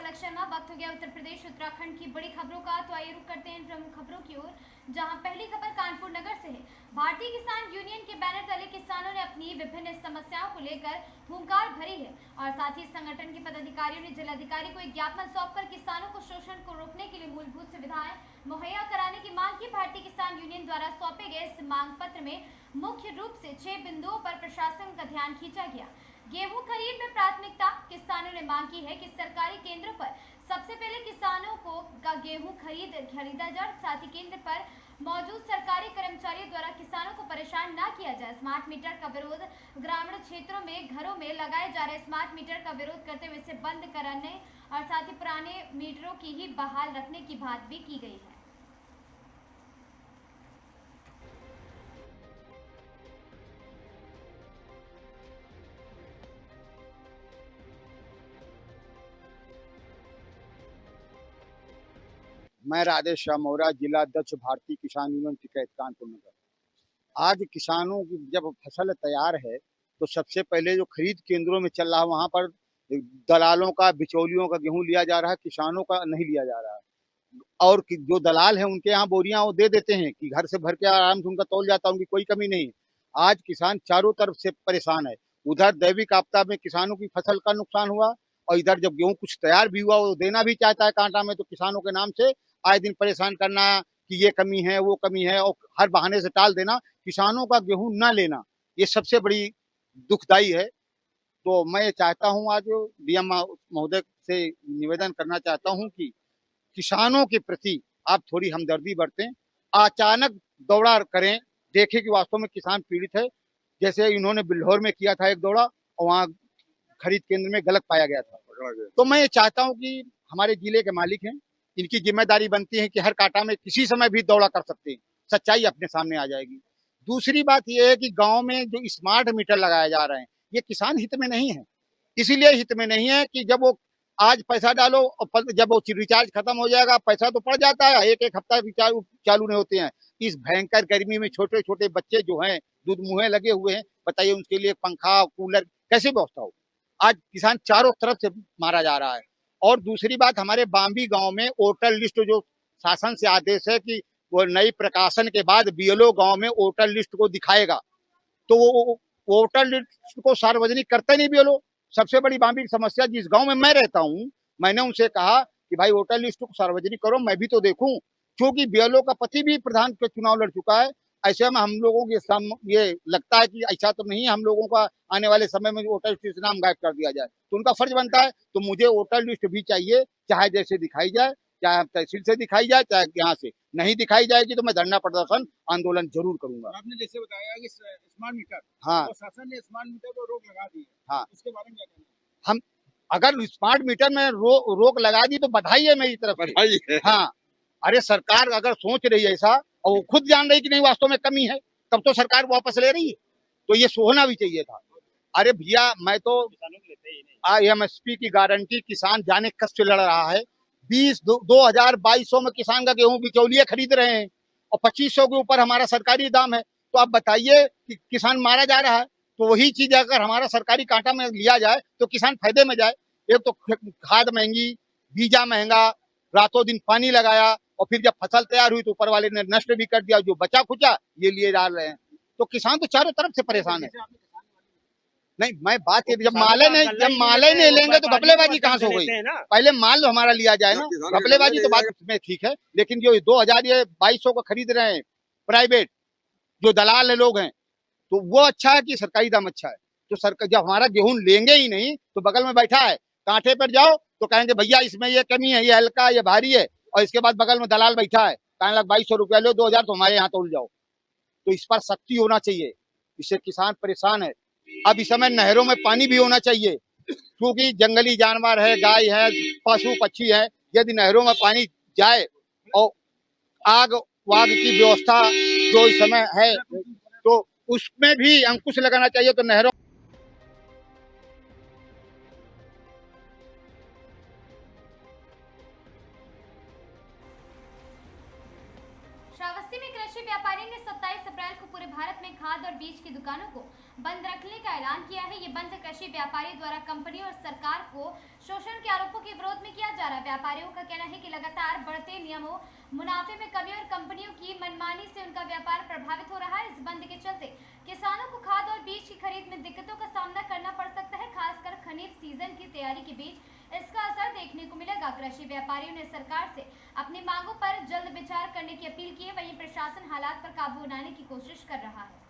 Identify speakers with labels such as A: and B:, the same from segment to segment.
A: पलक शर्मा। वक्त हो गया उत्तर प्रदेश उत्तराखंड की बड़ी खबरों का। तो आइए रुक करते हैं प्रमुख खबरों की ओर, जहां पहली खबर कानपुर नगर से है। भारतीय किसान यूनियन के बैनर तले किसानों ने अपनी विभिन्न समस्याओं को लेकर हुंकार भरी है और साथ ही संगठन के पदाधिकारियों ने जिलाधिकारी को एक ज्ञापन सौंपकर किसानों को शोषण को रोकने के लिए मूलभूत सुविधाएं मुहैया कराने की मांग की। भारतीय किसान यूनियन द्वारा सौंपे गए इस मांग पत्र में मुख्य रूप से 6 बिंदुओं पर प्रशासन का ध्यान खींचा गया। गेहूं खरीद में प्राथमिकता। किसानों ने मांग की है कि सरकारी केंद्रों पर सबसे पहले किसानों को का गेहूं खरीदा जाए। साथ ही केंद्र पर मौजूद सरकारी कर्मचारियों द्वारा किसानों को परेशान न किया जाए। स्मार्ट मीटर का विरोध। ग्रामीण क्षेत्रों में घरों में लगाए जा रहे स्मार्ट मीटर का विरोध करते हुए इसे बंद कराने और साथ ही पुराने मीटरों की ही बहाल रखने की बात भी की गई है।
B: मैं राधेश श्याम मौर्य, जिला अध्यक्ष भारतीय किसान यूनियन टिकैत कानपुर नगर। आज किसानों की जब फसल तैयार है तो सबसे पहले जो खरीद केंद्रों में चल रहा है वहां पर दलालों का, बिचौलियों का गेहूं लिया जा रहा है, किसानों का नहीं लिया जा रहा है। और जो दलाल है उनके यहाँ बोरियां वो दे देते हैं कि घर से भर के आराम से उनका तौल जाता है, उनकी कोई कमी नहीं है। आज किसान चारों तरफ से परेशान है। उधर दैविक आपदा में किसानों की फसल का नुकसान हुआ और इधर जब गेहूं कुछ तैयार भी हुआ वो देना भी चाहता है कांटा में, तो किसानों के नाम से आए दिन परेशान करना कि ये कमी है वो कमी है और हर बहाने से टाल देना, किसानों का गेहूं न लेना, ये सबसे बड़ी दुखदाई है। तो मैं चाहता हूं आज डीएम महोदय से निवेदन करना चाहता हूं कि किसानों के प्रति आप थोड़ी हमदर्दी बरतें, अचानक दौड़ा करें, देखें कि वास्तव में किसान पीड़ित है। जैसे इन्होंने बिल्हौर में किया था एक दौड़ा और वहाँ खरीद केंद्र में गलत पाया गया था। तो मैं ये चाहता हूँ कि हमारे जिले के मालिक हैं, इनकी जिम्मेदारी बनती है कि हर कांटा में किसी समय भी दौड़ा कर सकते हैं, सच्चाई अपने सामने आ जाएगी। दूसरी बात यह है कि गांव में जो स्मार्ट मीटर लगाए जा रहे हैं ये किसान हित में नहीं है। इसीलिए हित में नहीं है कि जब वो आज पैसा डालो और जब वो रिचार्ज खत्म हो जाएगा, पैसा तो पड़ जाता है, एक एक हफ्ता रिचार्ज चालू नहीं होते हैं। इस भयंकर गर्मी में छोटे छोटे बच्चे जो हैं दूध मुँहे लगे हुए हैं, बताइए उनके लिए पंखा कूलर कैसे व्यवस्था हो। आज किसान चारों तरफ से मारा जा रहा है। और दूसरी बात, हमारे बाम्बी गांव में वोटर लिस्ट जो शासन से आदेश है कि वो नई प्रकाशन के बाद बीएलओ गांव में वोटर लिस्ट को दिखाएगा, तो वो वोटर लिस्ट को सार्वजनिक करते नहीं बीएलओ। सबसे बड़ी बाम्बी की समस्या, जिस गांव में मैं रहता हूं, मैंने उनसे कहा कि भाई वोटर लिस्ट को सार्वजनिक करो, मैं भी तो देखूं, क्योंकि बीएलओ का पति भी प्रधान के चुनाव लड़ चुका है। ऐसे में हम लोगों के ये लगता है कि ऐसा तो नहीं है हम लोगों का आने वाले समय में वोटर लिस्ट से नाम गायब कर दिया जाए, तो उनका फर्ज बनता है। तो मुझे वोटर लिस्ट भी चाहिए, चाहे जैसे दिखाई जाए, चाहे तहसील से दिखाई जाए, चाहे यहाँ से नहीं दिखाई जाएगी तो मैं धरना प्रदर्शन आंदोलन जरूर करूंगा।
C: आपने जैसे बताया कि स्मार्ट मीटर,
B: हाँ,
C: तो शासन ने स्मार्ट मीटर पर रोक लगा दी है,
B: हाँ,
C: उसके बारे में क्या कहना है?
B: हम अगर स्मार्ट मीटर में रोक लगा दी तो बधाई है मेरी तरफ से।
C: बधाई है।
B: हाँ, अरे सरकार अगर सोच रही है ऐसा और वो खुद जान रही कि नहीं वास्तव में कमी है, तब तो सरकार वापस ले रही है, तो ये होना भी चाहिए था। अरे भैया, मैं तो एमएसपी की गारंटी किसान जाने कष्ट से लड़ रहा है। 2200 में किसान का गेहूं बिचौलिए खरीद रहे हैं और 2500 के ऊपर हमारा सरकारी दाम है। तो आप बताइए कि किसान मारा जा रहा है। तो वही चीज अगर हमारा सरकारी कांटा में लिया जाए तो किसान फायदे में जाए। एक तो खाद महंगी, बीजा महंगा, रातों दिन पानी लगाया और फिर जब फसल तैयार हुई तो ऊपर वाले ने नष्ट भी कर दिया, जो बचा खुचा ये लिए डाल रहे हैं। तो किसान तो चारों तरफ से परेशान है। नहीं, मैं बात ये जब माले नहीं लेंगे तो घपलेबाजी कहाँ से हो गई। पहले माल हमारा लिया जाए ना, घपलेबाजी तो बात उसमें ठीक है, लेकिन जो 2200 का खरीद रहे हैं प्राइवेट जो दलाल लोग हैं, तो वो अच्छा है कि सरकारी दाम अच्छा है। तो सरकार जब हमारा गेहूं लेंगे ही नहीं तो बगल में बैठा है, कांटे पर जाओ तो कहेंगे भैया इसमें ये कमी है, ये हल्का, ये भारी है, और इसके बाद बगल में दलाल बैठा है, कहने लग 2200 रुपया लो, 2000 तो हमारे यहाँ तोल जाओ। तो इस पर सख्ती होना चाहिए, इससे किसान परेशान है। अब इस समय नहरों में पानी भी होना चाहिए, क्योंकि जंगली जानवर है, गाय है, पशु पक्षी है, यदि नहरों में पानी जाए और आग वाग की व्यवस्था जो इस समय है तो उसमें भी अंकुश लगाना चाहिए। तो नहरों
A: श्रावस्ती में कृषि व्यापारी ने 27 अप्रैल को पूरे भारत में खाद और बीज की दुकानों को बंद रखने का ऐलान किया है। ये बंद कृषि व्यापारियों द्वारा कंपनी और सरकार को शोषण के आरोपों के विरोध में किया जा रहा है। व्यापारियों का कहना है कि लगातार बढ़ते नियमों, मुनाफे में कमी और कंपनियों की मनमानी से उनका व्यापार प्रभावित हो रहा है। इस बंद के चलते किसानों को खाद और बीज की खरीद में दिक्कतों का सामना करना पड़ सकता है। खासकर खरीफ सीजन की तैयारी के बीच इसका असर देखने को मिलेगा। कृषि व्यापारियों ने सरकार से अपनी मांगों पर जल्द विचार करने की अपील की है। वहीं प्रशासन हालात पर काबू बनाने की कोशिश कर रहा है।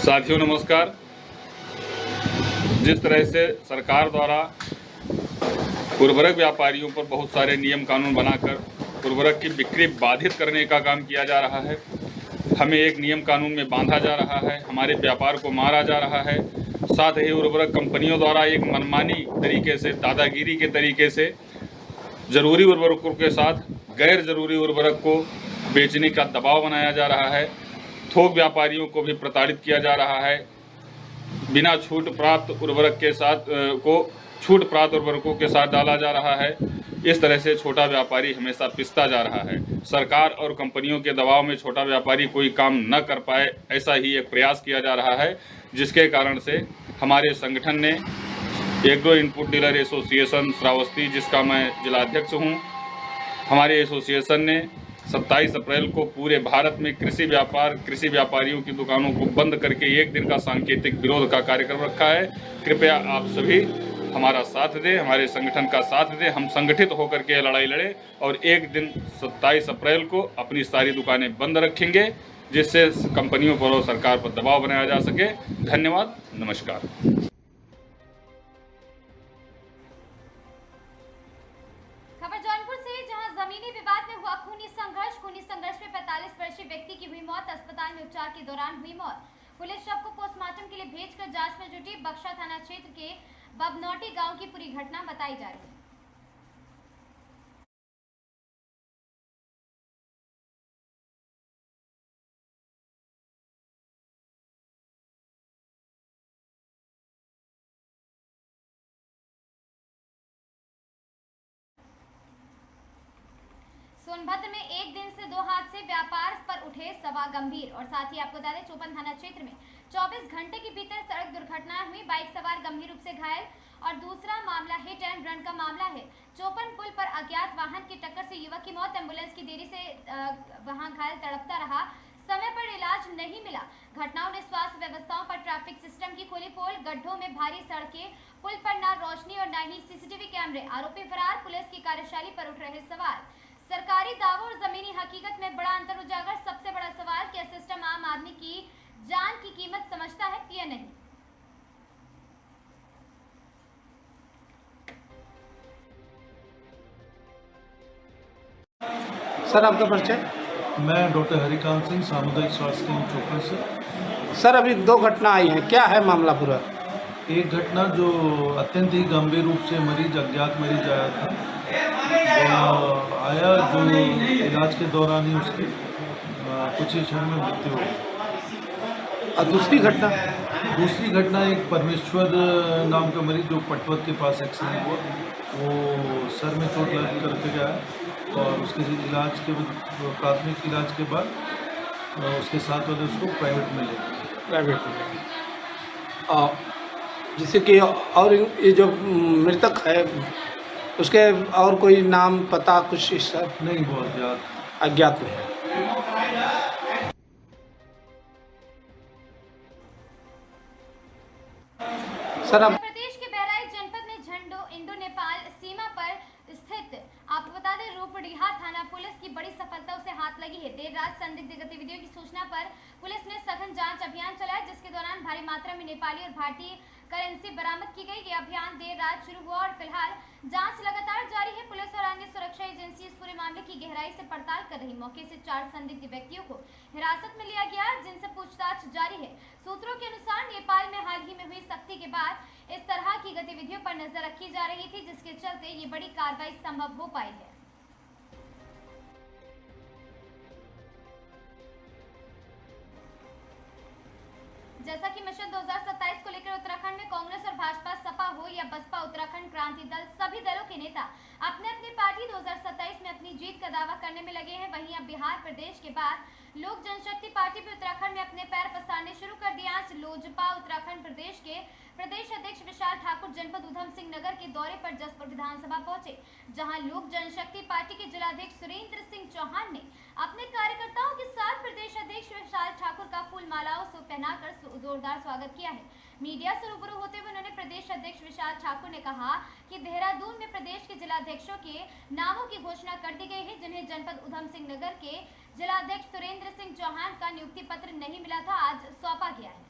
D: साथियों नमस्कार। जिस तरह से सरकार द्वारा उर्वरक व्यापारियों पर बहुत सारे नियम कानून बनाकर उर्वरक की बिक्री बाधित करने का काम किया जा रहा है, हमें एक नियम कानून में बांधा जा रहा है, हमारे व्यापार को मारा जा रहा है। साथ ही उर्वरक कंपनियों द्वारा एक मनमानी तरीके से, दादागिरी के तरीके से ज़रूरी उर्वरकों के साथ गैर ज़रूरी उर्वरक को बेचने का दबाव बनाया जा रहा है। थोक व्यापारियों को भी प्रताड़ित किया जा रहा है। बिना छूट प्राप्त उर्वरक के साथ छूट प्राप्त उर्वरकों के साथ डाला जा रहा है। इस तरह से छोटा व्यापारी हमेशा पिसता जा रहा है। सरकार और कंपनियों के दबाव में छोटा व्यापारी कोई काम न कर पाए, ऐसा ही एक प्रयास किया जा रहा है, जिसके कारण से हमारे संगठन ने agro input dealer association Shravasti, जिसका मैं जिलाध्यक्ष हूँ, हमारे एसोसिएशन ने 27 अप्रैल को पूरे भारत में कृषि व्यापारियों की दुकानों को बंद करके एक दिन का सांकेतिक विरोध का कार्यक्रम रखा है। कृपया आप सभी हमारा साथ दें, हमारे संगठन का साथ दें। हम संगठित होकर के लड़ाई लड़े और एक दिन 27 अप्रैल को अपनी सारी दुकानें बंद रखेंगे, जिससे कंपनियों पर और सरकार पर दबाव बनाया जा सके। धन्यवाद, नमस्कार।
A: खबर जौनपुर से, जहां जमीनी विवाद में हुआ खूनी संघर्ष में 45 वर्षीय व्यक्ति की हुई मौत। अस्पताल में उपचार के दौरान हुई मौत। पुलिस शव को पोस्टमार्टम के लिए भेजकर जांच में जुटी। बक्सा थाना क्षेत्र के बबनौटी गांव की पूरी घटना बताई जा रही है। सोनभद्र में एक दिन से 2 हादसे, व्यापार पर उठे सवाल गंभीर। और साथ ही आपको बता दें, चौपन थाना क्षेत्र में 24 घंटे के भीतर सड़क दुर्घटना हुई, बाइक सवार गंभीर रूप से घायल। और दूसरा मामला हिट एंड रन का मामला है। चौपन पुल पर अज्ञात वाहन की टक्कर से युवक की मौत। एम्बुलेंस की देरी से वहां घायल तड़पता रहा, समय पर इलाज नहीं मिला। घटनाओं ने स्वास्थ्य व्यवस्थाओं पर ट्रैफिक सिस्टम की खोली पोल। गड्ढों में भारी सड़कें, पुल पर न रोशनी और न ही सीसीटीवी कैमरे। आरोपी फरार, पुलिस की कार्यशैली पर उठ रहे सवाल। सरकारी दावों और जमीनी हकीकत में बड़ा अंतर उजागर। सबसे बड़ा सवाल, क्या सिस्टम आम आदमी की जान की कीमत समझता है या नहीं?
E: सर आपका परिचय?
F: मैं डॉक्टर हरिकांत सिंह, सामुदायिक स्वास्थ्य केंद्र चौपन से।
E: सर अभी 2 घटना आई हैं, क्या है मामला पूरा?
F: एक घटना जो अत्यंत ही गंभीर रूप से अज्ञात मरीज आया था, जो इलाज के दौरान ही उसकी कुछ ही क्षण में मृत्यु हो गई।
E: और दूसरी
F: घटना एक परमेश्वर नाम का मरीज जो पटवत के पास एक्सीडेंट हुआ, वो सर में चोट लग करके गया और उसके इलाज के प्राथमिक इलाज के बाद उसके साथ वाले उसको प्राइवेट में ले गए।
E: और जैसे कि और ये जो मृतक है उसके और कोई नाम पता कुछ इस
F: नहीं, बहुत
E: अज्ञात में है। सर अब
A: प्रदेश के बहराइच जनपद में झंडो इंडो नेपाल सीमा पर स्थित आपको बता दें रूपडीहा थाना पुलिस की बड़ी सफलता उसे हाथ लगी है। देर रात संदिग्ध गतिविधियों की सूचना पर पुलिस ने सघन जांच अभियान चलाया, जिसके दौरान भारी मात्रा में नेपाली और भारतीय करेंसी बरामद की गई। ये अभियान देर रात शुरू हुआ और फिलहाल जांच लगातार जारी है। पुलिस और अन्य सुरक्षा एजेंसी इस पूरे मामले की गहराई से पड़ताल कर रही। मौके से 4 संदिग्ध व्यक्तियों को हिरासत में लिया गया, जिनसे पूछताछ जारी है। सूत्रों के अनुसार नेपाल में हाल ही में हुई सख्ती के बाद इस तरह की गतिविधियों पर नजर रखी जा रही थी, जिसके चलते ये बड़ी कार्रवाई संभव हो पाई है। जैसा कि मिशन 2027 को लेकर क्षेत्र उत्तराखंड में कांग्रेस और भाजपा, सपा हो या बसपा, उत्तराखंड क्रांति दल, सभी दलों के नेता अपने अपने पार्टी 2027 में अपनी जीत का दावा करने में लगे हैं। वहीं अब बिहार प्रदेश के बाद लोक जनशक्ति पार्टी भी उत्तराखंड में अपने पैर पसारने शुरू कर दिया। आज लोजपा उत्तराखंड प्रदेश के प्रदेश अध्यक्ष विशाल ठाकुर जनपद उधम सिंह नगर के दौरे पर जसपुर विधानसभा पहुंचे, जहां लोक जनशक्ति पार्टी के जिलाध्यक्ष सुरेंद्र सिंह चौहान ने अपने कार्यकर्ताओं के साथ प्रदेश अध्यक्ष विशाल ठाकुर का फूल मालाओं से पहनाकर जोरदार स्वागत किया है। मीडिया से रूबरू होते हुए उन्होंने प्रदेश अध्यक्ष विशाल ठाकुर ने कहा कि देहरादून में प्रदेश के जिलाध्यक्षों के नामों की घोषणा कर दी गई है, जिन्हें जनपद उधम सिंह नगर के जिलाध्यक्ष सुरेंद्र सिंह चौहान का नियुक्ति पत्र नहीं मिला था, आज सौंपा गया है।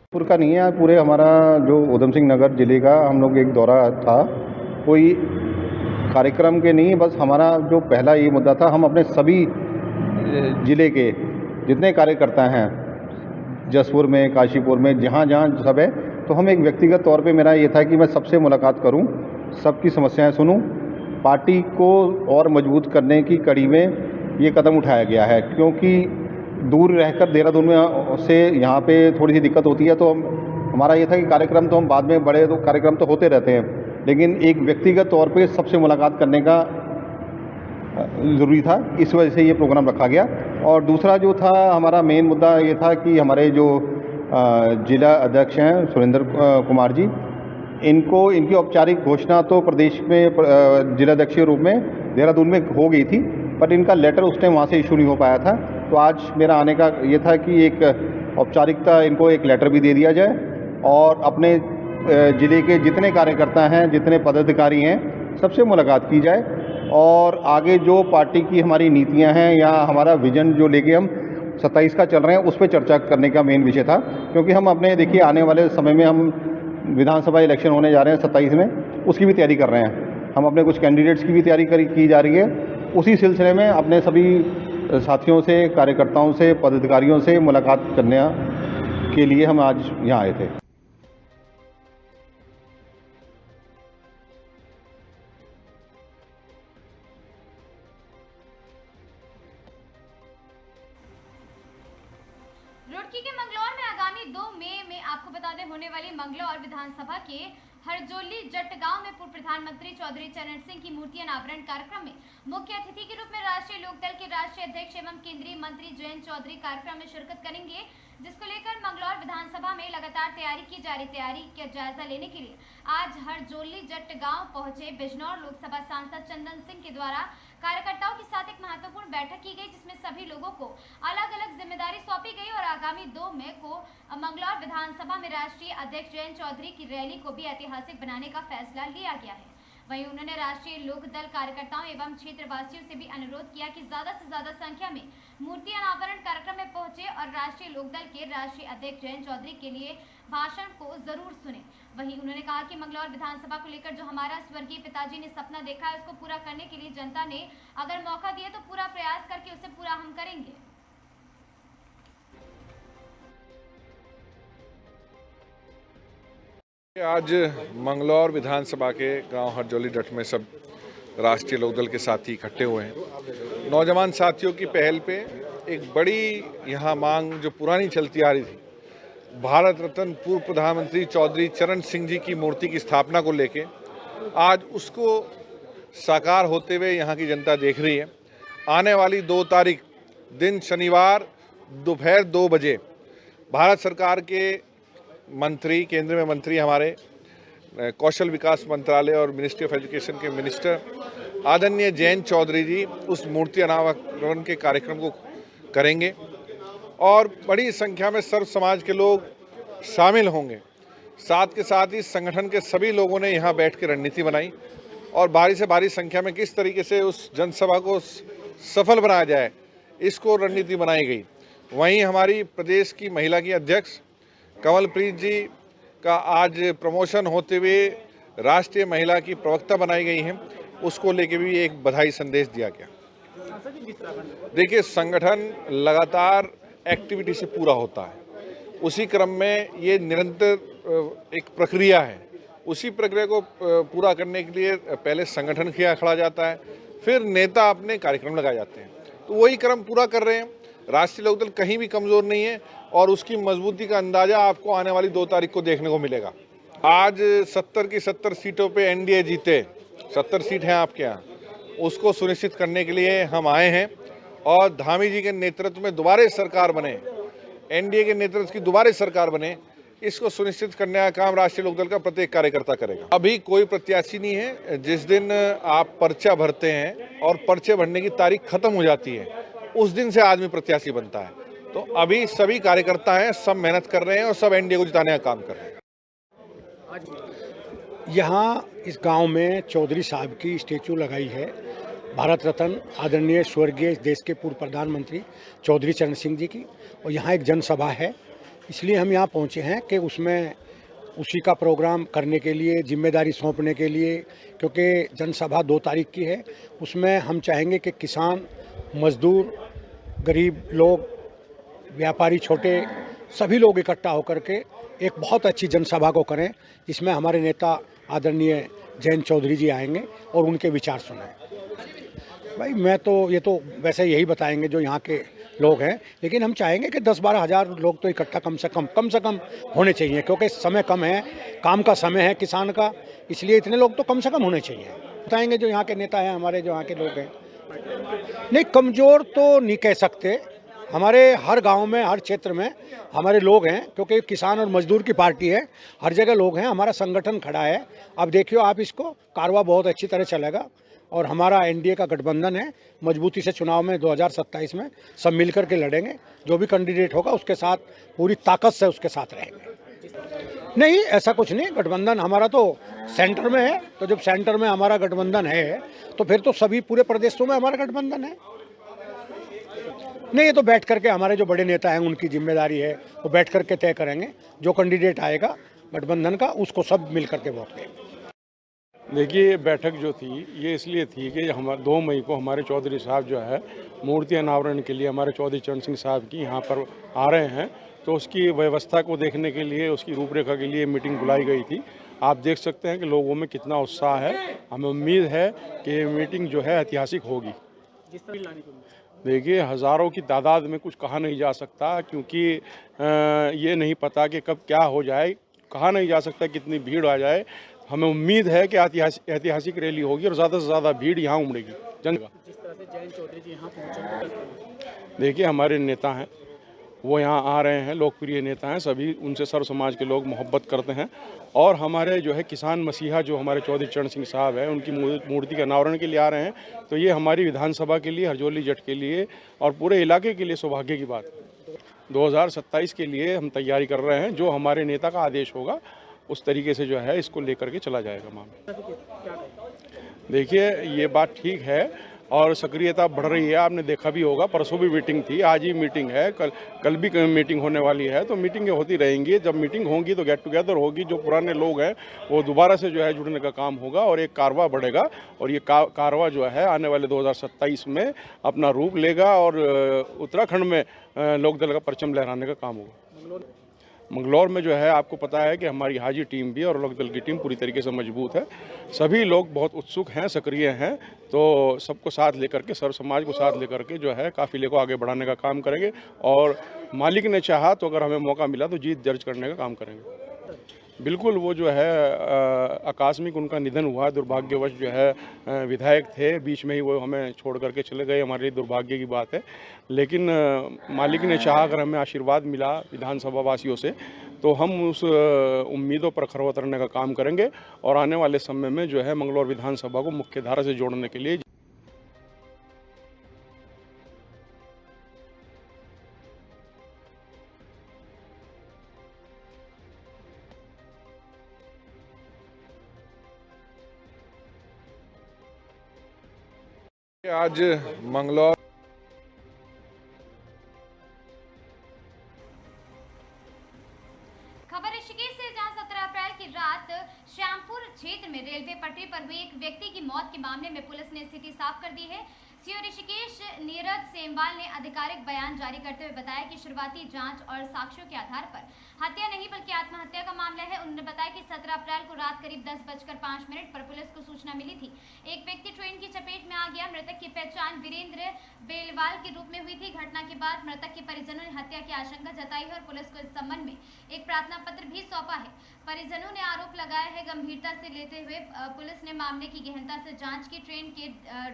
G: जयपुर का नहीं है, पूरे हमारा जो उधम सिंह नगर ज़िले का हम लोग एक दौरा था, कोई कार्यक्रम के नहीं, बस हमारा जो पहला ये मुद्दा था, हम अपने सभी ज़िले के जितने कार्यकर्ता हैं जसपुर में, काशीपुर में, जहाँ जहाँ सब है, तो हम एक व्यक्तिगत तौर पे मेरा ये था कि मैं सबसे मुलाकात करूं, सबकी समस्याएं सुनूं। पार्टी को और मजबूत करने की कड़ी में ये कदम उठाया गया है, क्योंकि दूर रहकर देहरादून में से यहाँ पे थोड़ी सी दिक्कत होती है। तो हमारा ये था कि कार्यक्रम तो हम बाद में बड़े तो कार्यक्रम तो होते रहते हैं, लेकिन एक व्यक्तिगत तौर पे सबसे मुलाकात करने का ज़रूरी था, इस वजह से ये प्रोग्राम रखा गया। और दूसरा जो था हमारा मेन मुद्दा ये था कि हमारे जो जिला अध्यक्ष हैं सुरेंद्र कुमार जी, इनकी औपचारिक घोषणा तो प्रदेश में जिलाध्यक्ष के रूप में देहरादून में हो गई थी, पर इनका लेटर उस टाइम वहाँ से इशू नहीं हो पाया था। तो आज मेरा आने का ये था कि एक औपचारिकता इनको एक लेटर भी दे दिया जाए और अपने ज़िले के जितने कार्यकर्ता हैं, जितने पदाधिकारी हैं, सबसे मुलाकात की जाए और आगे जो पार्टी की हमारी नीतियां हैं या हमारा विजन जो लेके हम 27 का चल रहे हैं, उस पर चर्चा करने का मेन विषय था। क्योंकि हम अपने देखिए आने वाले समय में हम विधानसभा इलेक्शन होने जा रहे हैं 27 में, उसकी भी तैयारी कर रहे हैं। हम अपने कुछ कैंडिडेट्स की भी तैयारी की जा रही है। उसी सिलसिले में अपने सभी साथियों से, कार्यकर्ताओं से, पदाधिकारियों से मुलाकात करने के लिए हम आज यहाँ आए थे।
A: रुड़की के मंगलौर में आगामी 2 मई में आपको बता दें होने वाली मंगलौर विधानसभा के हरजोली जट गांव में पूर्व प्रधानमंत्री चौधरी चरण सिंह की मूर्ति अनावरण कार्यक्रम में मुख्य अतिथि के रूप में राष्ट्रीय लोकदल के राष्ट्रीय अध्यक्ष एवं केंद्रीय मंत्री जयंत चौधरी कार्यक्रम में शिरकत करेंगे, जिसको लेकर मंगलौर विधानसभा में लगातार तैयारी की जा रही। तैयारी का जायजा लेने के लिए आज हरजोली जट गांव पहुंचे बिजनौर लोकसभा सांसद चंदन सिंह के द्वारा कार्यकर्ताओं के साथ एक महत्वपूर्ण बैठक की गई, जिसमें सभी लोगों को अलग अलग जिम्मेदारी सौंपी गई और आगामी 2 मई को मंगलौर विधानसभा में राष्ट्रीय अध्यक्ष जयंत चौधरी की रैली को भी ऐतिहासिक बनाने का फैसला लिया गया है। वहीं उन्होंने राष्ट्रीय लोकदल कार्यकर्ताओं एवं क्षेत्रवासियों से भी अनुरोध किया कि ज्यादा से ज्यादा संख्या में मूर्ति अनावरण कार्यक्रम में पहुंचे और राष्ट्रीय लोकदल के राष्ट्रीय अध्यक्ष जयंत चौधरी के लिए भाषण को जरूर सुने। वहीं उन्होंने कहा कि मंगलौर विधानसभा को लेकर जो हमारा स्वर्गीय पिताजी ने सपना देखा है, उसको पूरा करने के लिए जनता ने अगर मौका दिया तो पूरा प्रयास करके उसे पूरा हम करेंगे।
H: आज मंगलौर विधानसभा के गांव हरजोली जट में सब राष्ट्रीय लोकदल के साथी इकट्ठे हुए हैं। नौजवान साथियों की पहल पे एक बड़ी यहाँ मांग जो पुरानी चलती आ रही थी, भारत रत्न पूर्व प्रधानमंत्री चौधरी चरण सिंह जी की मूर्ति की स्थापना को लेके आज उसको साकार होते हुए यहाँ की जनता देख रही है। आने वाली 2 तारीख दिन शनिवार दोपहर 2 बजे भारत सरकार के मंत्री, केंद्र में मंत्री हमारे कौशल विकास मंत्रालय और मिनिस्ट्री ऑफ एजुकेशन के मिनिस्टर आदरणीय जयंत चौधरी जी उस मूर्ति अनावरण के कार्यक्रम को करेंगे और बड़ी संख्या में सर्व समाज के लोग शामिल होंगे। साथ के साथ ही संगठन के सभी लोगों ने यहाँ बैठ के रणनीति बनाई और भारी से भारी संख्या में किस तरीके से उस जनसभा को सफल बनाया जाए, इसको रणनीति बनाई गई। वहीं हमारी प्रदेश की महिला की अध्यक्ष कमलप्रीत जी का आज प्रमोशन होते हुए राष्ट्रीय महिला की प्रवक्ता बनाई गई हैं, उसको लेके भी एक बधाई संदेश दिया गया। देखिए, संगठन लगातार एक्टिविटी से पूरा होता है, उसी क्रम में ये निरंतर एक प्रक्रिया है। उसी प्रक्रिया को पूरा करने के लिए पहले संगठन खड़ा जाता है, फिर नेता अपने कार्यक्रम लगाए जाते हैं, तो वही क्रम पूरा कर रहे हैं। राष्ट्रीय लोकदल कहीं भी कमज़ोर नहीं है और उसकी मजबूती का अंदाज़ा आपको आने वाली 2 तारीख को देखने को मिलेगा। आज 70 की 70 सीटों पे एनडीए जीते, 70 सीट हैं आपके यहाँ, उसको सुनिश्चित करने के लिए हम आए हैं और धामी जी के नेतृत्व में दोबारा सरकार बने, एनडीए के नेतृत्व की दोबारा सरकार बने, इसको सुनिश्चित करने का काम राष्ट्रीय लोकदल का प्रत्येक कार्यकर्ता करेगा। अभी कोई प्रत्याशी नहीं है। जिस दिन आप पर्चा भरते हैं और पर्चे भरने की तारीख खत्म हो जाती है, उस दिन से आदमी प्रत्याशी बनता है। तो अभी सभी कार्यकर्ता हैं, सब मेहनत कर रहे हैं और सब एनडीए को जिताने का काम कर रहे हैं।
I: यहाँ इस गांव में चौधरी साहब की स्टेचू लगाई है, भारत रत्न आदरणीय स्वर्गीय देश के पूर्व प्रधानमंत्री चौधरी चरण सिंह जी की, और यहाँ एक जनसभा है, इसलिए हम यहाँ पहुँचे हैं कि उसमें उसी का प्रोग्राम करने के लिए, जिम्मेदारी सौंपने के लिए, क्योंकि जनसभा 2 तारीख की है। उसमें हम चाहेंगे कि किसान, मजदूर, गरीब लोग, व्यापारी, छोटे सभी लोग इकट्ठा होकर के एक बहुत अच्छी जनसभा को करें, जिसमें हमारे नेता आदरणीय जयंत चौधरी जी आएंगे और उनके विचार सुनें। भाई मैं तो ये तो वैसे यही बताएंगे जो यहाँ के लोग हैं, लेकिन हम चाहेंगे कि 10-12 हज़ार लोग तो इकट्ठा कम से कम होने चाहिए, क्योंकि समय कम है, काम का समय है किसान का, इसलिए इतने लोग तो कम से कम होने चाहिए। बताएंगे जो यहाँ के नेता हैं, हमारे जो यहाँ के लोग हैं। नहीं, कमज़ोर तो नहीं कह सकते, हमारे हर गांव में, हर क्षेत्र में हमारे लोग हैं, क्योंकि किसान और मजदूर की पार्टी है, हर जगह लोग हैं, हमारा संगठन खड़ा है। अब देखियो आप इसको, कारवा बहुत अच्छी तरह चलेगा और हमारा एनडीए का गठबंधन है, मजबूती से चुनाव में 2027 में सब मिलकर के लड़ेंगे, जो भी कैंडिडेट होगा उसके साथ पूरी ताकत से उसके साथ रहेंगे। नहीं, ऐसा कुछ नहीं, गठबंधन हमारा तो सेंटर में है, तो जब सेंटर में हमारा गठबंधन है तो फिर तो सभी पूरे प्रदेशों में हमारा गठबंधन है। नहीं, ये तो बैठ करके हमारे जो बड़े नेता हैं उनकी जिम्मेदारी है, वो बैठ करके तय करेंगे, जो कैंडिडेट आएगा गठबंधन का उसको सब मिल करके वोट देंगे।
J: देखिए, बैठक जो थी ये इसलिए थी कि हम 2 मई को हमारे चौधरी साहब जो है मूर्ति अनावरण के लिए हमारे चौधरी चरण सिंह साहब की यहाँ पर आ रहे हैं, तो उसकी व्यवस्था को देखने के लिए, उसकी रूपरेखा के लिए मीटिंग बुलाई गई थी। आप देख सकते हैं कि लोगों में कितना उत्साह है। हमें उम्मीद है कि ये मीटिंग जो है ऐतिहासिक होगी। देखिए, हज़ारों की तादाद में कुछ कहा नहीं जा सकता, क्योंकि ये नहीं पता कि कब क्या हो जाए, कहा नहीं जा सकता कितनी भीड़ आ जाए। हमें उम्मीद है कि ऐतिहासिक रैली होगी और ज़्यादा से ज़्यादा भीड़ यहाँ उमड़ेगी। जिस तरह से जयंत चौधरी जी यहाँ पहुँचे, देखिए हमारे नेता हैं, वो यहाँ आ रहे हैं, लोकप्रिय नेता हैं, सभी उनसे सर्व समाज के लोग मोहब्बत करते हैं। और हमारे जो है किसान मसीहा जो हमारे चौधरी चरण सिंह साहब हैं, उनकी मूर्ति के अनावरण के लिए आ रहे हैं, तो ये हमारी विधानसभा के लिए, हरजौली जट के लिए और पूरे इलाके के लिए सौभाग्य की बात है। 2027 के लिए हम तैयारी कर रहे हैं, जो हमारे नेता का आदेश होगा उस तरीके से जो है इसको लेकर के चला जाएगा मामला। देखिए, ये बात ठीक है और सक्रियता बढ़ रही है, आपने देखा भी होगा, परसों भी मीटिंग थी, आज ही मीटिंग है, कल भी मीटिंग होने वाली है, तो मीटिंगें होती रहेंगी। जब मीटिंग होगी तो गेट टुगेदर होगी, जो पुराने लोग हैं वो दोबारा से जो है जुड़ने का काम होगा और एक कारवा बढ़ेगा और ये कारवा जो है आने वाले 2027 में अपना रूप लेगा और उत्तराखंड में लोकदल का परचम लहराने का काम होगा। मंगलौर में जो है आपको पता है कि हमारी हाजी टीम भी और लोकदल की टीम पूरी तरीके से मजबूत है, सभी लोग बहुत उत्सुक हैं, सक्रिय हैं, तो सबको साथ लेकर के, सर्व समाज को साथ लेकर के जो है काफिले को आगे बढ़ाने का काम करेंगे और मालिक ने चाहा तो अगर हमें मौका मिला तो जीत दर्ज करने का काम करेंगे। बिल्कुल, वो जो है आकस्मिक उनका निधन हुआ, दुर्भाग्यवश जो है विधायक थे, बीच में ही वो हमें छोड़ करके चले गए, हमारे लिए दुर्भाग्य की बात है। लेकिन मालिक ने चाहा, अगर हमें आशीर्वाद मिला विधानसभा वासियों से, तो हम उस उम्मीदों पर खरा उतरने का काम करेंगे और आने वाले समय में जो है मंगलौर विधानसभा को मुख्य धारा से जोड़ने के लिए
H: आज मंगलौर
A: श्यामपुर क्षेत्र में रेलवे पटरी पर हुई एक व्यक्ति की मौत के मामले में पुलिस ने स्थिति साफ कर दी है। सीओ ऋषिकेश नीरज सेमवाल ने आधिकारिक बयान जारी करते हुए बताया कि शुरुआती जांच और साक्ष्यों के आधार पर हत्या नहीं बल्कि आत्महत्या का मामला है। उन्होंने बताया कि 17 अप्रैल को रात करीब 10:05 पर पुलिस को सूचना मिली थी, एक व्यक्ति ट्रेन की चपेट में आ गया। मृतक की पहचान वीरेंद्र बेलवाल के रूप में हुई थी। घटना के बाद मृतक के परिजनों ने हत्या की आशंका जताई है और पुलिस को इस संबंध में एक प्रार्थना पत्र भी सौंपा है। परिजनों ने आरोप लगाया है गंभीरता से लेते हुए पुलिस ने मामले की गहनता से जांच की। ट्रेन के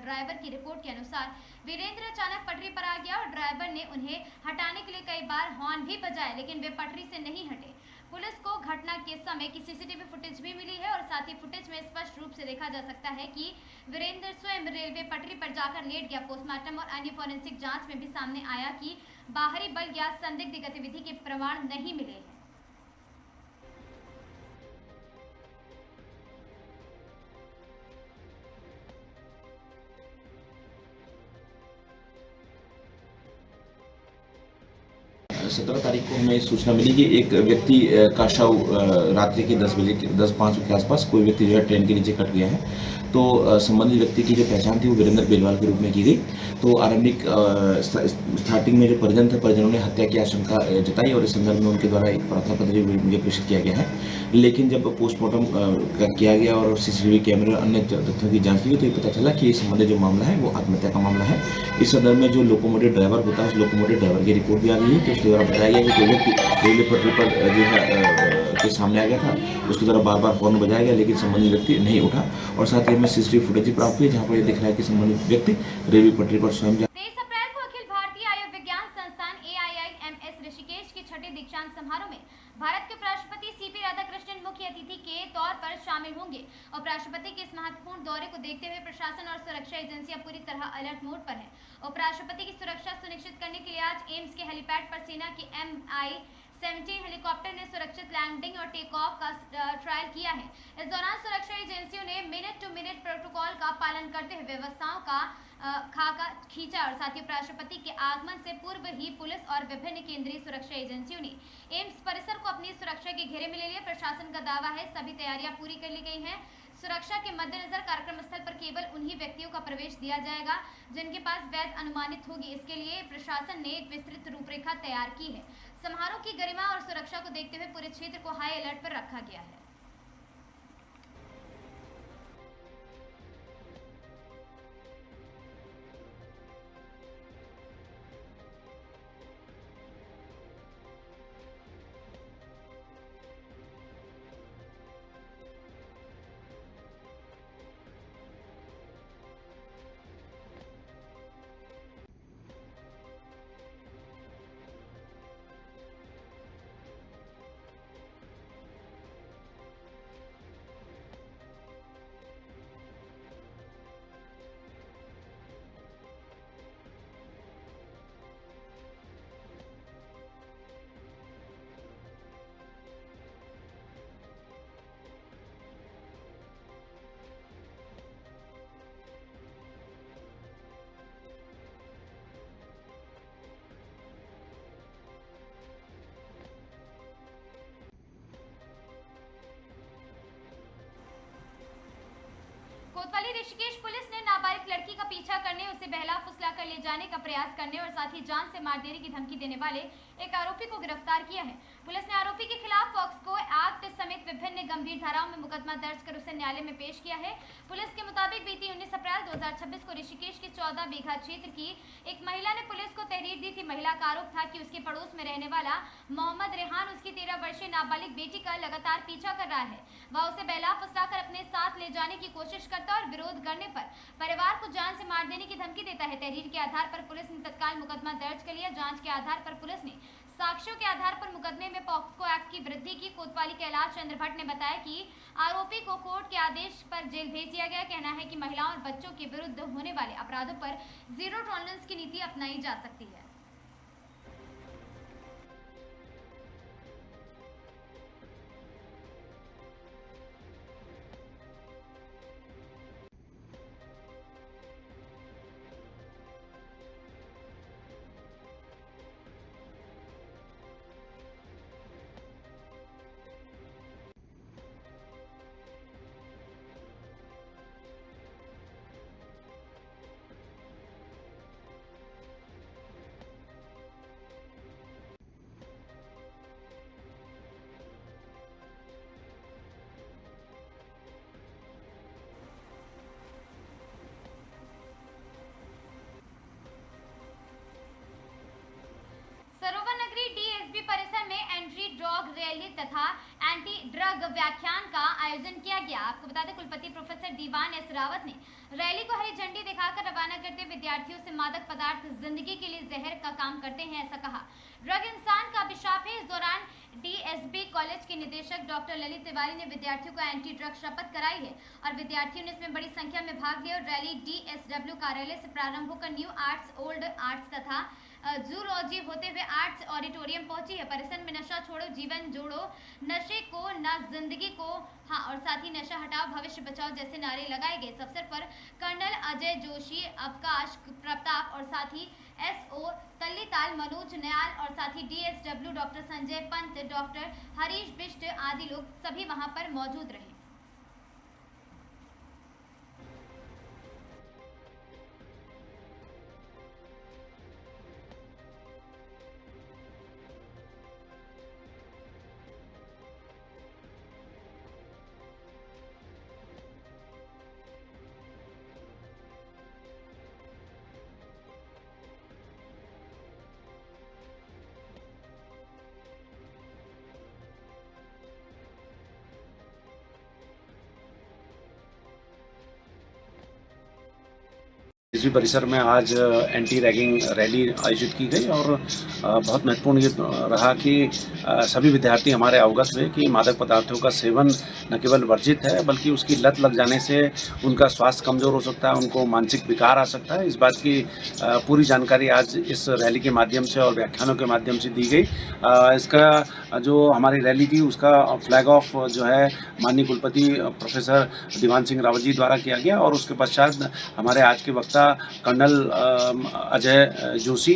A: ड्राइवर की रिपोर्ट के अनुसार वीरेंद्र अचानक पटरी पर आ गया और ड्राइवर ने उन्हें हटाने के लिए कई बार हॉर्न भी बजाए, लेकिन वे पटरी से नहीं हटे। पुलिस को घटना के समय की सीसीटीवी फुटेज भी मिली है और साथ ही फुटेज में स्पष्ट रूप से देखा जा सकता है कि वीरेंद्र स्वयं रेलवे पटरी पर जाकर लेट गया। पोस्टमार्टम और अन्य फॉरेंसिक जांच में भी सामने आया कि बाहरी बल या संदिग्ध गतिविधि के प्रमाण नहीं मिले हैं।
K: सत्रह तारीख को हमें सूचना मिली कि एक व्यक्ति का शव रात्रि के 10:05 के आसपास कोई व्यक्ति जो है ट्रेन के नीचे कट गया है। तो संबंधित व्यक्ति की जो पहचान थी वो वीरेंद्र बेलवाल के रूप में की गई। तो आरंभिक स्टार्टिंग में जो परिजन थे, परिजनों ने हत्या की आशंका जताई और इस संदर्भ में उनके द्वारा एक प्रार्थना पत्र मुझे प्रेषित किया गया है। लेकिन जब पोस्टमार्टम किया गया और सीसीटीवी कैमरे और अन्य तथ्यों की जांच की गई तो ये पता चला कि इस संबंधित जो मामला है वो आत्महत्या का मामला है। इस संदर्भ में जो लोकोमोटिव ड्राइवर होता है उस लोकोमोटिव ड्राइवर की रिपोर्ट भी आ गई है। तो उसके द्वारा बताया गया कि कोई व्यक्ति रेलवे पटरी पर जो है के सामने आ गया था, उसके द्वारा बार बार हॉर्न बजाया गया लेकिन संबंधित व्यक्ति नहीं उठा। और साथ ही हमें सीसीटीवी फुटेज भी प्राप्त हुई जहाँ पर ये दिख रहा है कि संबंधित व्यक्ति रेलवे पटरी पर स्वयं
A: 23 अप्रैल को अखिल भारतीय आयुर्विज्ञान संस्थान AIIMS ऋषिकेश के छठे दीक्षांत समारोह में भारत के उपराष्ट्रपति CP राधाकृष्णन मुख्य अतिथि के तौर पर शामिल होंगे। उपराष्ट्रपति के इस महत्वपूर्ण दौरे को देखते हुए प्रशासन और सुरक्षा एजेंसियां पूरी तरह अलर्ट मोड पर है। उपराष्ट्रपति की सुरक्षा सुनिश्चित करने के लिए आज एम्स के हेलीपैड पर सेना की MI-17 हेलीकॉप्टर ने सुरक्षित लैंडिंग और टेक ऑफ का ट्रायल किया है। इस दौरान सुरक्षा एजेंसियों ने मिनट टू मिनट प्रोटोकॉल का पालन करते हुए व्यवस्थाओं का खाका खींचा और साथ ही उपराष्ट्रपति के आगमन से पूर्व ही पुलिस और विभिन्न केंद्रीय सुरक्षा एजेंसियों ने एम्स परिसर को अपनी सुरक्षा के घेरे में ले लिया। प्रशासन का दावा है सभी तैयारियां पूरी कर ली गई हैं। सुरक्षा के मद्देनजर कार्यक्रम स्थल पर केवल उन्हीं व्यक्तियों का प्रवेश दिया जाएगा जिनके पास वैध अनुमानित होगी। इसके लिए प्रशासन ने एक विस्तृत रूपरेखा तैयार की है। समारोह की गरिमा और सुरक्षा को देखते हुए पूरे क्षेत्र को हाई अलर्ट पर रखा गया है। कोतवाली ऋषिकेश पुलिस ने नाबालिग लड़की का पीछा करने, उसे बहला फुसला कर ले जाने का प्रयास करने और साथ ही जान से मार देने की धमकी देने वाले एक आरोपी को गिरफ्तार किया है। पुलिस ने आरोपी के खिलाफ पॉक्सो एक्ट समेत विभिन्न गंभीर धाराओं में मुकदमा दर्ज कर उसे न्यायालय में पेश किया है। पुलिस के मुताबिक बीती 19 अप्रैल 2026 को ऋषिकेश के 14 बीघा क्षेत्र की एक महिला ने पुलिस को तहरीर दी थी। महिला का आरोप था कि उसके पड़ोस में रहने वाला मोहम्मद रेहान उसकी 13 वर्षीय नाबालिग बेटी का लगातार पीछा कर रहा है। वह उसे बहला फुसलाकर अपने साथ ले जाने की कोशिश करता और विरोध करने पर परिवार को जान से मार देने की धमकी देता है। तहरीर के आधार पर पुलिस ने तत्काल मुकदमा दर्ज कर लिया। जांच के आधार पर पुलिस ने साक्ष्यों के आधार पर मुकदमे में पॉक्सो एक्ट की वृद्धि की। कोतवाली कैलाश चंद्र भट्ट ने बताया कि आरोपी को कोर्ट के आदेश पर जेल भेज दिया गया। कहना है कि महिलाओं और बच्चों के विरुद्ध होने वाले अपराधों पर जीरो टॉलरेंस की नीति अपनाई जा सकती है। तथा एंटी ड्रग व्याख्यान का आयोजन किया गया। आपको बता दें कुलपति प्रोफेसर दीवान एस रावत ने रैली को हरी झंडी दिखाकर रवाना करते विद्यार्थियों से मादक पदार्थ जिंदगी के लिए जहर का काम करते हैं ऐसा कहा। ड्रग इंसान का अभिशाप है। इस दौरान डीएसबी कॉलेज के निदेशक डॉक्टर ललित तिवारी ने विद्यार्थियों को एंटी ड्रग शपथ कराई है और विद्यार्थियों ने इसमें बड़ी संख्या में भाग लिया और रैली डीएसडब्ल्यू कार्यालय से प्रारंभ होकर न्यू आर्ट्स, ओल्ड आर्ट्स तथा जूलॉजी होते हुए आर्ट्स ऑडिटोरियम पहुंची है। परिसर में नशा छोड़ो जीवन जोड़ो, नशे को न जिंदगी को हाँ और साथ ही नशा हटाओ भविष्य बचाओ जैसे नारे लगाए गए। इस अवसर पर कर्नल अजय जोशी, अवकाश प्रताप और साथ ही एसओ तल्लीताल मनोज न्याल और साथ ही DSW doctor Sanjay Pant, doctor Harish Bisht आदि लोग सभी वहां पर मौजूद रहे।
L: इसी परिसर में आज एंटी रैगिंग रैली आयोजित की गई और बहुत महत्वपूर्ण ये रहा कि सभी विद्यार्थी हमारे अवगत हुए कि मादक पदार्थों का सेवन न केवल वर्जित है बल्कि उसकी लत लग जाने से उनका स्वास्थ्य कमज़ोर हो सकता है, उनको मानसिक विकार आ सकता है। इस बात की पूरी जानकारी आज इस रैली के माध्यम से और व्याख्यानों के माध्यम से दी गई। इसका जो हमारी रैली थी उसका फ्लैग ऑफ जो है माननीय कुलपति प्रोफेसर दीवान सिंह रावत जी द्वारा किया गया और उसके पश्चात हमारे आज के वक्ता कर्नल अजय जोशी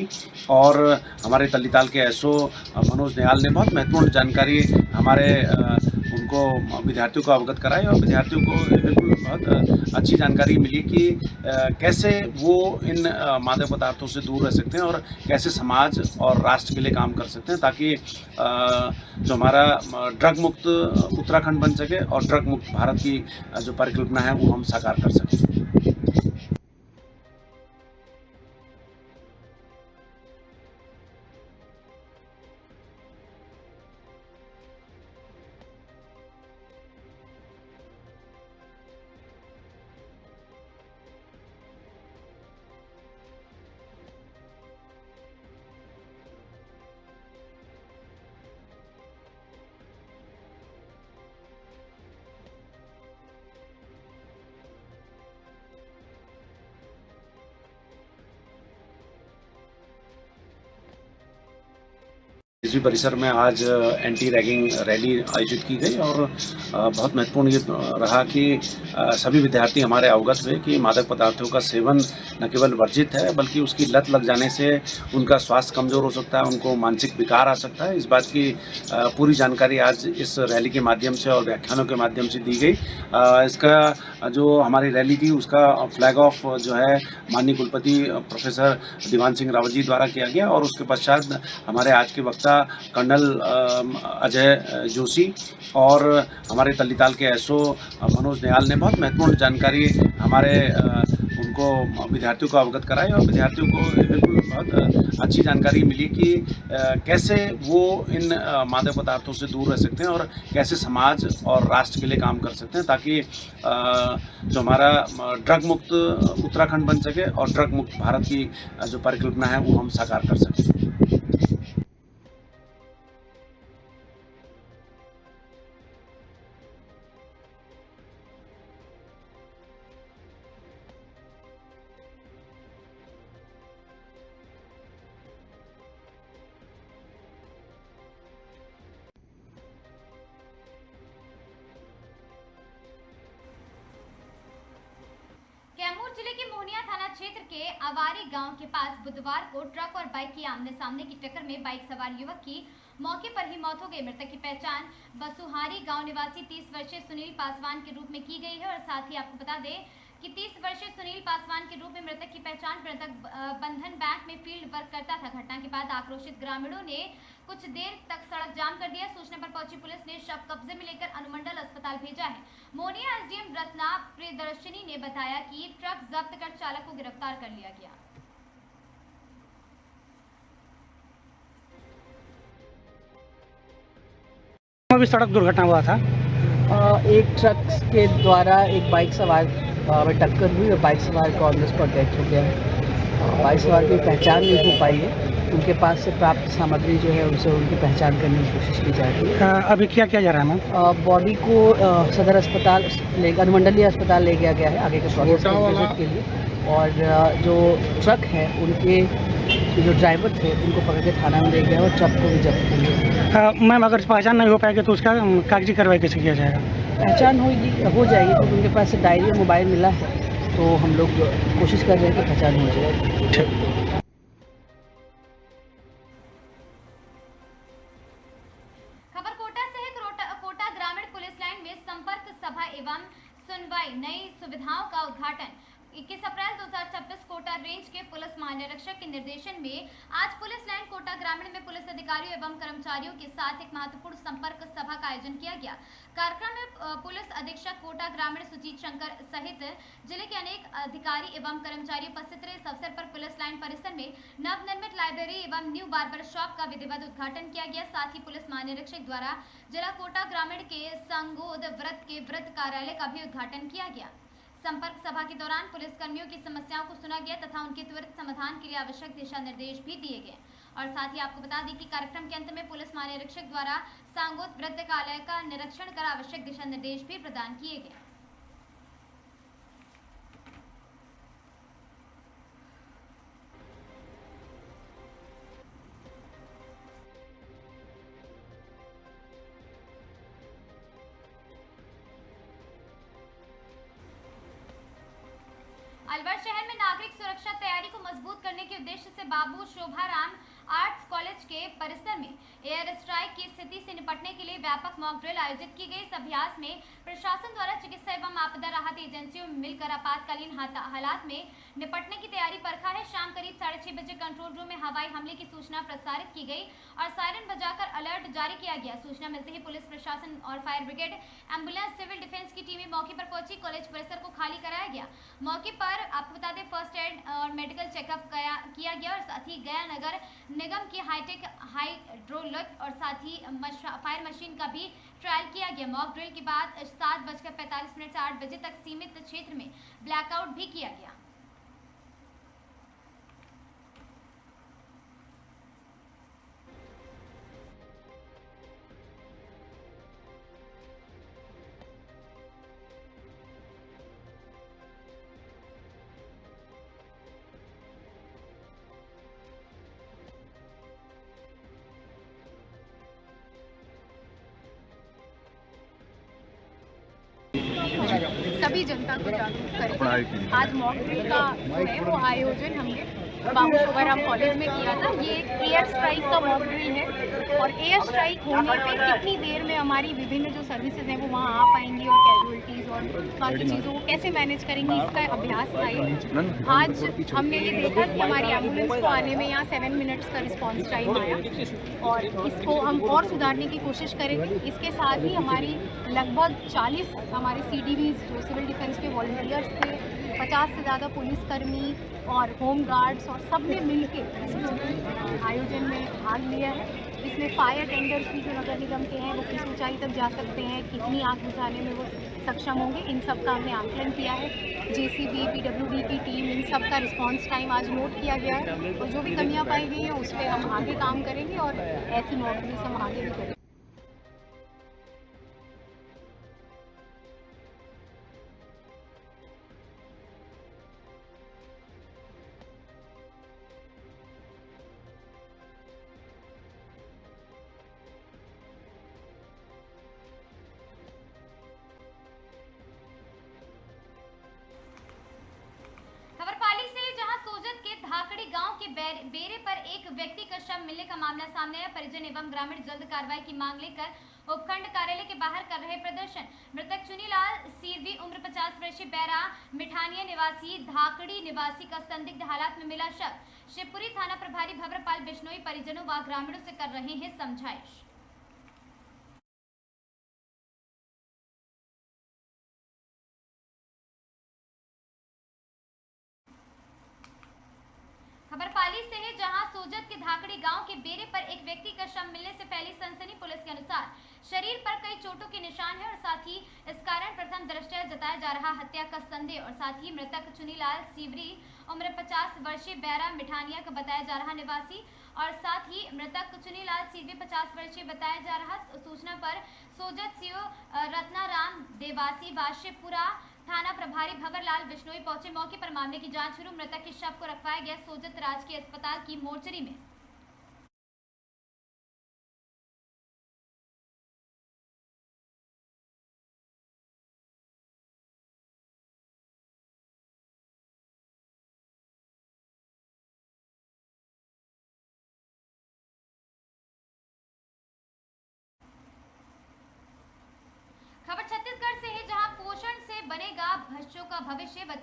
L: और हमारे तल्लीताल के एसओ मनोज न्याल ने बहुत महत्वपूर्ण जानकारी हमारे उनको विद्यार्थियों को अवगत कराई और विद्यार्थियों को बिल्कुल बहुत अच्छी जानकारी मिली कि कैसे वो इन मादक पदार्थों से दूर रह सकते हैं और कैसे समाज और राष्ट्र के लिए काम कर सकते हैं ताकि जो हमारा ड्रग मुक्त उत्तराखंड बन सके और ड्रग मुक्त भारत की जो परिकल्पना है वो हम साकार कर सकें। इसी परिसर में आज एंटी रैगिंग रैली आयोजित की गई और बहुत महत्वपूर्ण ये रहा कि सभी विद्यार्थी हमारे अवगत हुए कि मादक पदार्थों का सेवन न केवल वर्जित है बल्कि उसकी लत लग जाने से उनका स्वास्थ्य कमज़ोर हो सकता है, उनको मानसिक विकार आ सकता है। इस बात की पूरी जानकारी आज इस रैली के माध्यम से और व्याख्यानों के माध्यम से दी गई। इसका जो हमारी रैली थी उसका फ्लैग ऑफ जो है माननीय कुलपति प्रोफेसर दीवान सिंह रावत जी द्वारा किया गया और उसके पश्चात हमारे आज के वक्ता कर्नल अजय जोशी और हमारे तल्लीताल के एसओ मनोज न्याल ने बहुत महत्वपूर्ण जानकारी हमारे उनको विद्यार्थियों को अवगत कराई और विद्यार्थियों को बिल्कुल बहुत अच्छी जानकारी मिली कि कैसे वो इन मादक पदार्थों से दूर रह सकते हैं और कैसे समाज और राष्ट्र के लिए काम कर सकते हैं ताकि जो हमारा ड्रग मुक्त उत्तराखंड बन सके और ड्रग मुक्त भारत की जो परिकल्पना है वो हम साकार कर सकें।
A: कैमूर जिले के मोहनिया थाना क्षेत्र के अवारी गांव के पास बुधवार को ट्रक और बाइक की आमने सामने की टक्कर में बाइक सवार युवक की मौके पर ही मौत हो गई। मृतक की पहचान बसुहारी गांव निवासी 30 वर्षीय सुनील पासवान के रूप में की गई है और साथ ही आपको बता दें कि 30 वर्षीय सुनील पासवान के रूप में मृतक की पहचान मृतक बंधन बैंक में फील्ड वर्क करता था। घटना के बाद आक्रोशित ग्रामीणों ने कुछ देर तक सड़क जाम कर दिया। सूचना पर पहुंची पुलिस ने शव कब्जे में लेकर अनुमंडल अस्पताल भेजा है। मोहनिया एसडीएम रत्ना प्रियदर्शनी ने बताया कि ट्रक जब्त कर चालक को गिरफ्तार कर लिया गया।
I: परसों भी सड़क दुर्घटना हुआ था।
M: एक ट्रक के द्वारा एक बाइक सवार में टक्कर हुई और बाइक सवार का ऑन द स्पॉट डेथ हो गया है। बाइक सवार की पहचान नहीं हो पाई है। उनके पास से प्राप्त सामग्री जो है उनसे उनकी पहचान करने की कोशिश की जा रही है।
I: अभी क्या किया जा रहा है मैम?
M: बॉडी को सदर अस्पताल अनुमंडलीय अस्पताल ले गया गया है आगे के प्रोसेस के लिए। और जो ट्रक है उनके जो ड्राइवर थे उनको पकड़ के थाना में ले गया और ट्रक को भी जब्त कर लिया।
I: मैम अगर पहचान नहीं हो पाएगी तो उसका कागजी कार्रवाई कैसे किया जाएगा?
M: पहचान हो जाएगी क्योंकि उनके पास से डायरी और मोबाइल मिला है, तो हम लोग कोशिश कर रहे हैं कि पहचान हो जाए।
I: ठीक।
A: खबर कोटा से है। कोटा ग्रामीण पुलिस लाइन में संपर्क सभा एवं सुनवाई नई सुविधाओं का उद्घाटन 21 अप्रैल 2026 कोटा रेंज के पुलिस महानिरीक्षक के निर्देशन में आज पुलिस लाइन कोटा ग्रामीण में पुलिस अधिकारियों एवं कर्मचारियों के साथ एक महत्वपूर्ण संपर्क सभा का आयोजन किया गया। कार्यक्रम में पुलिस अधीक्षक कोटा ग्रामीण सुजीत शंकर सहित जिले के अनेक अधिकारी एवं कर्मचारी उपस्थित रहे। इस अवसर पर पुलिस लाइन परिसर में नवनिर्मित लाइब्रेरी एवं न्यू बार्बर शॉप का विधिवत उद्घाटन किया गया। साथ ही पुलिस महानिरीक्षक द्वारा जिला कोटा ग्रामीण के संगोद व्रत के व्रत कार्यालय का भी उद्घाटन किया गया। संपर्क सभा के दौरान पुलिस कर्मियों की समस्याओं को सुना गया तथा उनके त्वरित समाधान के लिए आवश्यक दिशा निर्देश भी दिए गए। और साथ ही आपको बता दें कि कार्यक्रम के अंत में पुलिस महानिरीक्षक द्वारा सांगोद वृत्त कार्यालय का निरीक्षण कर आवश्यक दिशा निर्देश भी प्रदान किए गए। अलवर शहर में नागरिक सुरक्षा तैयारी को मजबूत करने के उद्देश्य से बाबू शोभाराम आर्ट्स कॉलेज के परिसर में एयर स्ट्राइक की स्थिति से निपटने के लिए व्यापक मॉक ड्रिल आयोजित की गई। इस अभ्यास में प्रशासन द्वारा चिकित्सा एवं आपदा राहत एजेंसियों में मिलकर आपातकालीन हालात में निपटने की तैयारी परखा है। शाम करीब 6:30 बजे कंट्रोल रूम में हवाई हमले की सूचना प्रसारित की गई और सायरन बजाकर अलर्ट जारी किया गया। सूचना मिलते ही पुलिस प्रशासन और fire brigade, ambulance, civil defence की टीमें मौके पर पहुंची। कॉलेज परिसर को खाली कराया गया। मौके पर आपको बता दें फर्स्ट एड और मेडिकल चेकअप किया गया और साथ ही गया नगर निगम की हाईटेक हाइड्रोलिक और साथ ही फायर मशीन का भी ट्रायल किया गया। मॉक ड्रिल के बाद 7:45 से 8 बजे तक सीमित क्षेत्र में ब्लैकआउट भी किया गया।
N: सभी जनता को जागरूक करें। आज मॉक ड्रिल का जो है वो आयोजन हमने बाबू शोभाराम कॉलेज में किया था। ये एयर स्ट्राइक का मॉक ड्रिल है और एयर स्ट्राइक होने पे कितनी देर में हमारी विभिन्न जो सर्विसेज हैं वो वहाँ आ पाएंगी और कैजुअलिटीज़ और बाकी चीज़ों को कैसे मैनेज करेंगी, इसका अभ्यास था ये। आज हमने ये देखा कि हमारी एम्बुलेंस को आने में यहाँ 7 मिनट्स का रिस्पॉन्स टाइम आया और इसको हम और सुधारने की कोशिश करेंगे। इसके साथ ही हमारी लगभग 40 हमारे CDVs जो सिविल डिफेंस के वॉलंटियर्स थे, 50 से ज़्यादा पुलिसकर्मी और होम गार्ड्स और सब ने मिल के आयोजन में भाग लिया है। इसमें फायर टेंडर्स भी जो नगर निगम के हैं वो किस ऊंचाई तक जा सकते हैं, कितनी आग बुझाने में वो सक्षम होंगे, इन सब का हमने आकलन किया है। JCB, PWD की टीम, इन सब का रिस्पांस टाइम आज नोट किया गया है और जो भी कमियां पाई गई हैं उस पर हम आगे काम करेंगे और ऐसी मॉक ड्रिल्स हम आगे भी करेंगे।
A: धाकड़ी गांव के बेरे पर एक व्यक्ति का शव मिलने का मामला सामने आया। परिजन एवं ग्रामीण जल्द कार्रवाई की मांग लेकर उपखंड कार्यालय के बाहर कर रहे प्रदर्शन। मृतक चुनीलाल सीरवी उम्र 50 वर्षीय बैरा मिठानिया निवासी धाकड़ी निवासी का संदिग्ध हालात में मिला शव। शिवपुरी थाना प्रभारी भव्रपाल बिश्नोई परिजनों व ग्रामीणों से कर रहे हैं समझाइश। खबर पाली से है, जहां सोजत के धाकड़ी गांव के बेरे पर एक व्यक्ति का शव मिलने से फैली सनसनी। पुलिस के अनुसार शरीर पर कई चोटों के निशान हैं और साथ ही इस कारण प्रथम दृष्टया जताया जा रहा हत्या का संदेह। और साथ ही मृतक चुनीलाल सीवरी उम्र 50 वर्षीय बैरा मिठानिया का बताया जा रहा निवासी, और साथ ही मृतक चुनीलाल सीवरी 50 वर्षीय बताया जा रहा। सूचना पर सोजत सीओ रत्नाराम देवासी वाशीपुरा थाना प्रभारी भंवरलाल बिश्नोई पहुंचे। मौके पर मामले की जांच शुरू। मृतक के शव को रखवाया गया सोजत राजकीय अस्पताल की मोर्चरी में। खबर छत्तीसगढ़ से है, जहां पोषण से बनेगा बच्चों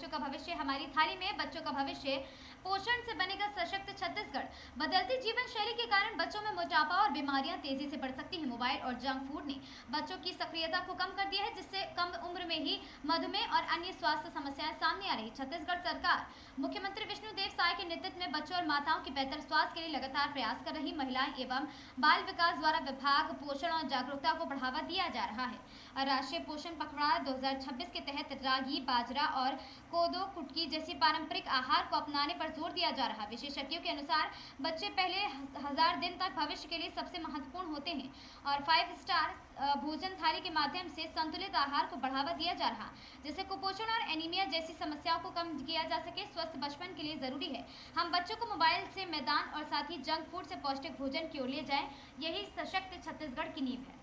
A: का भविष्य हमारी थाली में। बच्चों का भविष्य पोषण से बनेगा सशक्त छत्तीसगढ़। बदलती जीवन शैली के कारण बच्चों में मोटापा और बीमारियां तेजी से बढ़ सकती हैं। मोबाइल और जंक फूड ने बच्चों की सक्रियता को कम कर दिया है, जिससे कम उम्र में ही मधुमेह और अन्य स्वास्थ्य समस्याएं सामने आ रही। छत्तीसगढ़ सरकार मुख्यमंत्री विष्णुदेव साय के नेतृत्व में बच्चों और माताओं के बेहतर स्वास्थ्य के लिए लगातार प्रयास कर रही। महिलाएं एवं बाल विकास द्वारा विभाग पोषण और जागरूकता को बढ़ावा दिया जा रहा है। राष्ट्रीय पोषण पखवाड़ा 2026 के तहत रागी, बाजरा और कोदो, कुटकी जैसी पारंपरिक आहार को अपनाने पर जोर दिया जा रहा है। विशेषज्ञों के अनुसार बच्चे पहले 1000 दिन तक भविष्य के लिए सबसे महत्वपूर्ण होते हैं और 5 स्टार भोजन थाली के माध्यम से संतुलित आहार को बढ़ावा दिया जा रहा, जिससे कुपोषण और एनीमिया जैसी समस्याओं को कम किया जा सके। स्वस्थ बचपन के लिए जरूरी है हम बच्चों को मोबाइल से मैदान और साथ ही जंक फूड से पौष्टिक भोजन की ओर ले जाएं। यही सशक्त छत्तीसगढ़ की नींव है।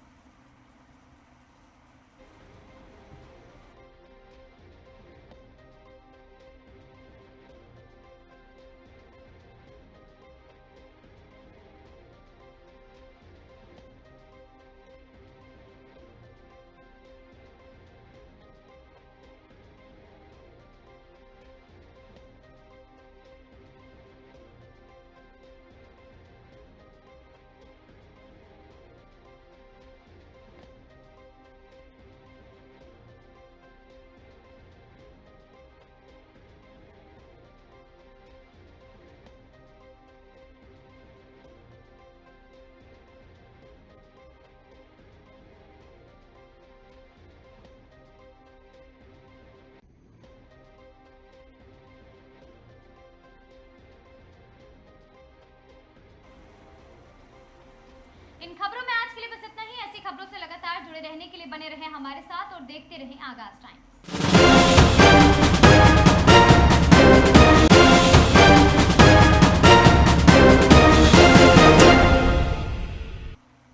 A: इन खबरों में आज के लिए बस इतना ही। ऐसी खबरों से लगातार जुड़े रहने के लिए बने रहें हमारे साथ और देखते रहें आगाज टाइम्स।